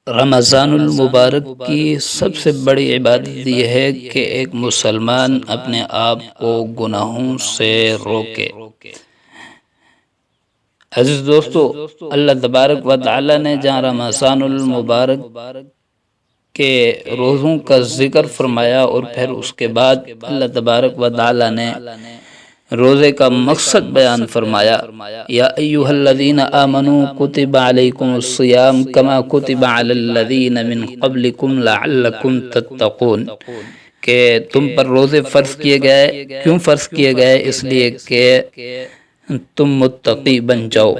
رمضان المبارک کی سب سے بڑی عبادت یہ ہے کہ ایک مسلمان اپنے آپ کو گناہوں سے روکے۔ عزیز دوستو، اللہ تبارک و تعالی نے جہاں رمضان المبارک کے روزوں کا ذکر فرمایا اور پھر اس کے بعد اللہ تبارک و تعالی نے روزے کا مقصد بیان فرمایا، یا ایھا الذین آمنوا کتب علیکم الصیام کما کتب علی الذین من قبلکم لعلکم تتقون، کہ تم پر روزے فرض کیے گئے۔ کیوں فرض کیے گئے؟ اس لیے کہ تم متقی بن جاؤ۔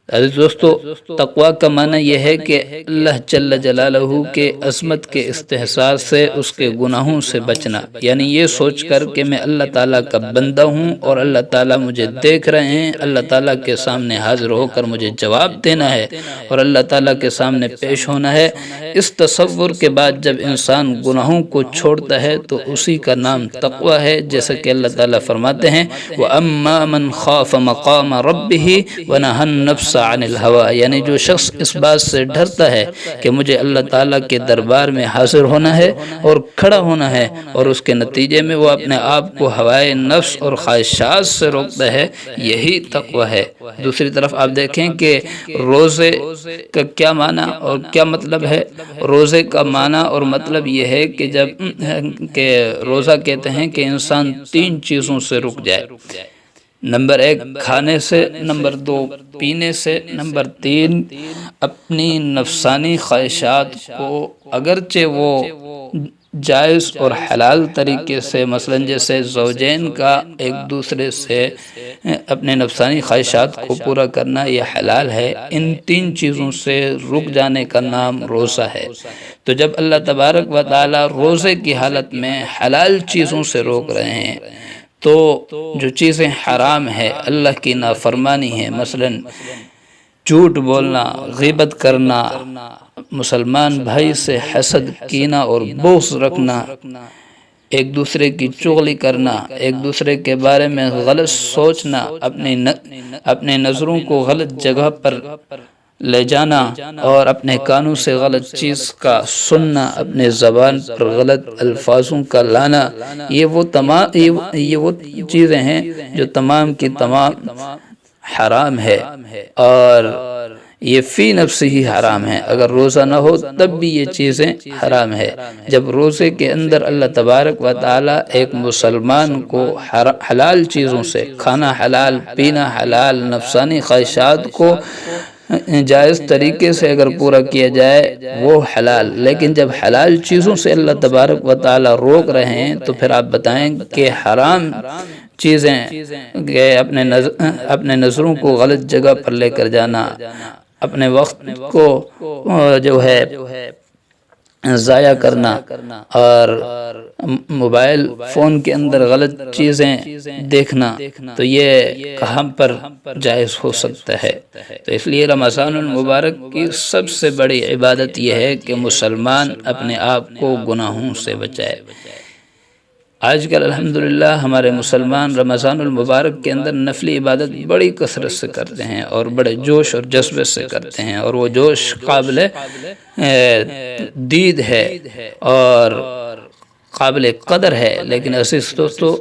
عزیز دوستو، تقوی کا معنی یہ ہے کہ اللہ جل جلالہ کے عظمت کے استحساس سے اس کے گناہوں سے بچنا، یعنی یہ سوچ کر کہ میں اللہ تعالیٰ کا بندہ ہوں اور اللہ تعالیٰ مجھے دیکھ رہے ہیں، اللہ تعالیٰ کے سامنے حاضر ہو کر مجھے جواب دینا ہے اور اللہ تعالیٰ کے سامنے پیش ہونا ہے۔ اس تصور کے بعد جب انسان گناہوں کو چھوڑتا ہے تو اسی کا نام تقوی ہے، جیسا کہ اللہ تعالیٰ فرماتے ہیں وَأَمَّا مَنْ خَافَ مَقَامَ رَبِّهِ وَنَهَى النَّفْسَ عن الہوا، یعنی جو شخص اس بات سے ڈرتا ہے کہ مجھے اللہ تعالیٰ کے دربار میں حاضر ہونا ہے اور کھڑا ہونا ہے، اور اس کے نتیجے میں وہ اپنے آپ کو ہوائے نفس اور خواہشات سے روکتا ہے، یہی تقوی ہے۔ دوسری طرف آپ دیکھیں کہ روزے کا کیا معنی اور کیا مطلب ہے۔ روزے کا معنی اور مطلب یہ ہے کہ جب کہ روزہ کہتے ہیں کہ انسان تین چیزوں سے رک جائے، نمبر 1 کھانے سے، نمبر 2 پینے سے، نمبر 3 اپنی نفسانی خواہشات کو، اگرچہ وہ جائز اور حلال طریقے سے، مثلا جیسے زوجین کا ایک دوسرے سے اپنے نفسانی خواہشات کو پورا کرنا یہ حلال ہے، ان تین چیزوں سے رک جانے کا نام روزہ ہے۔ تو جب اللہ تبارک و تعالی روزے کی حالت میں حلال چیزوں سے روک رہے ہیں تو جو چیزیں حرام ہے، اللہ کی نافرمانی ہے، مثلا جھوٹ بولنا، غیبت کرنا، مسلمان بھائی سے حسد، کینہ اور بغض رکھنا، ایک دوسرے کی چغلی کرنا، ایک دوسرے کے بارے میں غلط سوچنا، اپنے نظروں کو غلط جگہ پر لے جانا اور اپنے کانوں سے غلط چیز کا سننا، اپنے زبان پر غلط الفاظوں کا لانا، یہ وہ چیزیں ہیں جو تمام کی تمام حرام ہے، اور یہ فی نفس ہی حرام ہے۔ اگر روزہ نہ ہو تب بھی یہ چیزیں حرام ہے۔ جب روزے کے اندر اللہ تبارک و تعالی ایک مسلمان کو حلال چیزوں سے، کھانا حلال، پینا حلال، نفسانی خواہشات کو جائز طریقے سے اگر پورا کیا جائے وہ حلال، لیکن جب حلال چیزوں سے اللہ تبارک و تعالی روک رہے ہیں تو پھر آپ بتائیں کہ حرام چیزیں اپنے نظروں کو غلط جگہ پر لے کر جانا، اپنے وقت کو جو ہے ضائع کرنا، اور موبائل فون کے اندر غلط چیزیں دیکھنا، تو یہ کہاں پر جائز ہو سکتا ہے؟ تو اس لیے رمضان المبارک کی سب سے بڑی عبادت یہ ہے کہ مسلمان اپنے آپ کو گناہوں سے بچائے۔ آج کل الحمدللہ ہمارے مسلمان رمضان المبارک کے اندر نفلی عبادت بڑی کثرت سے کرتے ہیں اور بڑے جوش اور جذبے سے کرتے ہیں، اور وہ جوش قابل دید ہے اور قابل قدر ہے، لیکن عزیز دوستو،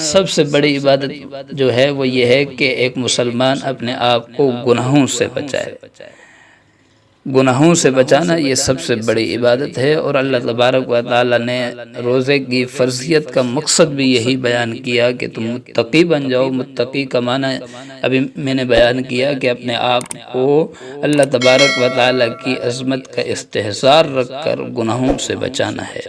سب سے بڑی عبادت جو ہے وہ یہ ہے کہ ایک مسلمان اپنے آپ کو گناہوں سے بچائے۔ گناہوں سے بچانا یہ سب سے بڑی عبادت ہے، اور اللہ تبارک و تعالی نے روزے کی فرضیت کا مقصد بھی یہی بیان کیا کہ تم متقی بن جاؤ۔ متقی کا معنی ابھی میں نے بیان کیا کہ اپنے آپ کو اللہ تبارک و تعالی کی عظمت کا استحضار رکھ کر گناہوں سے بچانا ہے۔